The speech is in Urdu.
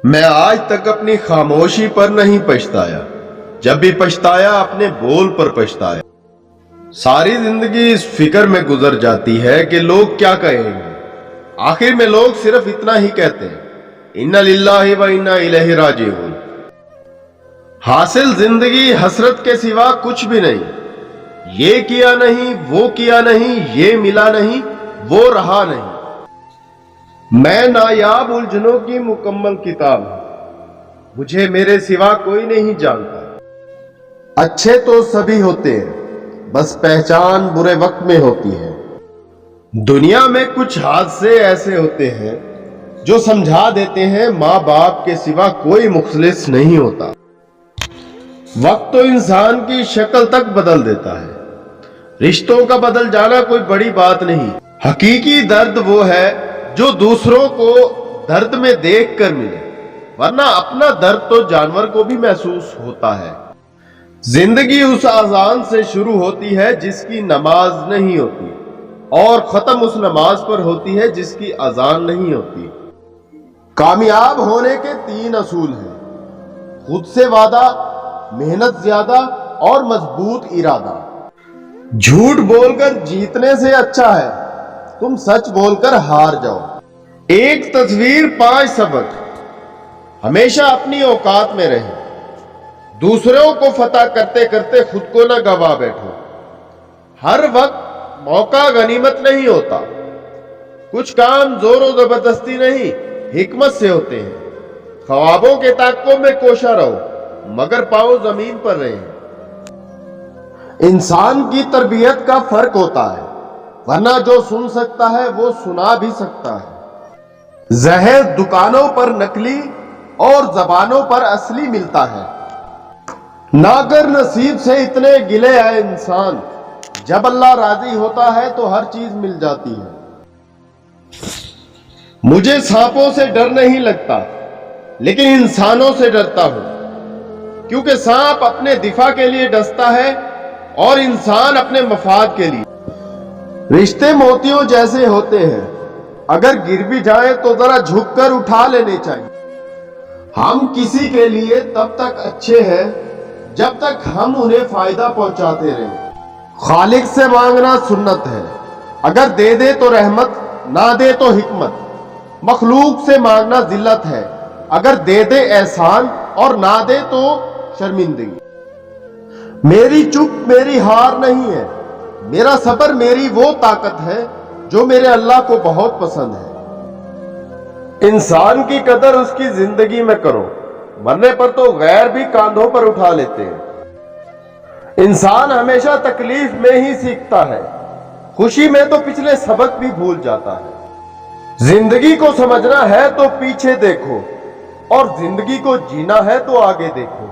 میں آج تک اپنی خاموشی پر نہیں پچھتایا، جب بھی پچھتایا اپنے بول پر پچھتایا۔ ساری زندگی اس فکر میں گزر جاتی ہے کہ لوگ کیا کہیں گے۔ آخر میں لوگ صرف اتنا ہی کہتے ہیں، اِنَّ لِلَّهِ وَإِنَّا إِلَيْهِ رَاجِعُونَ۔ حاصل زندگی حسرت کے سوا کچھ بھی نہیں۔ یہ کیا نہیں، وہ کیا نہیں، یہ ملا نہیں، وہ رہا نہیں۔ میں نایاب الجھنوں کی مکمل کتاب ہوں، مجھے میرے سوا کوئی نہیں جانتا۔ اچھے تو سبھی ہوتے ہیں، بس پہچان برے وقت میں ہوتی ہے۔ دنیا میں کچھ حادثے ایسے ہوتے ہیں جو سمجھا دیتے ہیں ماں باپ کے سوا کوئی مخلص نہیں ہوتا۔ وقت تو انسان کی شکل تک بدل دیتا ہے۔ رشتوں کا بدل جانا کوئی بڑی بات نہیں۔ حقیقی درد وہ ہے جو دوسروں کو درد میں دیکھ کر ملے، ورنہ اپنا درد تو جانور کو بھی محسوس ہوتا ہے۔ زندگی اس اذان سے شروع ہوتی ہے جس کی نماز نہیں ہوتی، اور ختم اس نماز پر ہوتی ہے جس کی اذان نہیں ہوتی۔ کامیاب ہونے کے 3 اصول ہیں: خود سے وعدہ، محنت زیادہ اور مضبوط ارادہ۔ جھوٹ بول کر جیتنے سے اچھا ہے تم سچ بول کر ہار جاؤ۔ ایک تصویر 5 سبق۔ ہمیشہ اپنی اوقات میں رہیں، دوسروں کو فتح کرتے کرتے خود کو نہ گوا بیٹھو۔ ہر وقت موقع غنیمت نہیں ہوتا۔ کچھ کام زور و زبردستی نہیں، حکمت سے ہوتے ہیں۔ خوابوں کے تاقوں میں کوشاں رہو، مگر پاؤں زمین پر رہیں۔ انسان کی تربیت کا فرق ہوتا ہے، ورنہ جو سن سکتا ہے وہ سنا بھی سکتا ہے۔ زہر دکانوں پر نکلی اور زبانوں پر اصلی ملتا ہے۔ نہ کر نصیب سے اتنے گلے آئے انسان، جب اللہ راضی ہوتا ہے تو ہر چیز مل جاتی ہے۔ مجھے سانپوں سے ڈر نہیں لگتا، لیکن انسانوں سے ڈرتا ہوں، کیونکہ سانپ اپنے دفاع کے لیے ڈستا ہے اور انسان اپنے مفاد کے لیے۔ رشتے موتیوں جیسے ہوتے ہیں، اگر گر بھی جائیں تو ذرا جھک کر اٹھا لینے چاہیے۔ ہم کسی کے لیے تب تک اچھے ہیں جب تک ہم انہیں فائدہ پہنچاتے رہیں۔ خالق سے مانگنا سنت ہے، اگر دے دے تو رحمت، نہ دے تو حکمت۔ مخلوق سے مانگنا ذلت ہے، اگر دے دے احسان اور نہ دے تو شرمندگی۔ میری چپ میری ہار نہیں ہے، میرا صبر میری وہ طاقت ہے جو میرے اللہ کو بہت پسند ہے۔ انسان کی قدر اس کی زندگی میں کرو، مرنے پر تو غیر بھی کاندھوں پر اٹھا لیتے ہیں۔ انسان ہمیشہ تکلیف میں ہی سیکھتا ہے، خوشی میں تو پچھلے سبق بھی بھول جاتا ہے۔ زندگی کو سمجھنا ہے تو پیچھے دیکھو، اور زندگی کو جینا ہے تو آگے دیکھو۔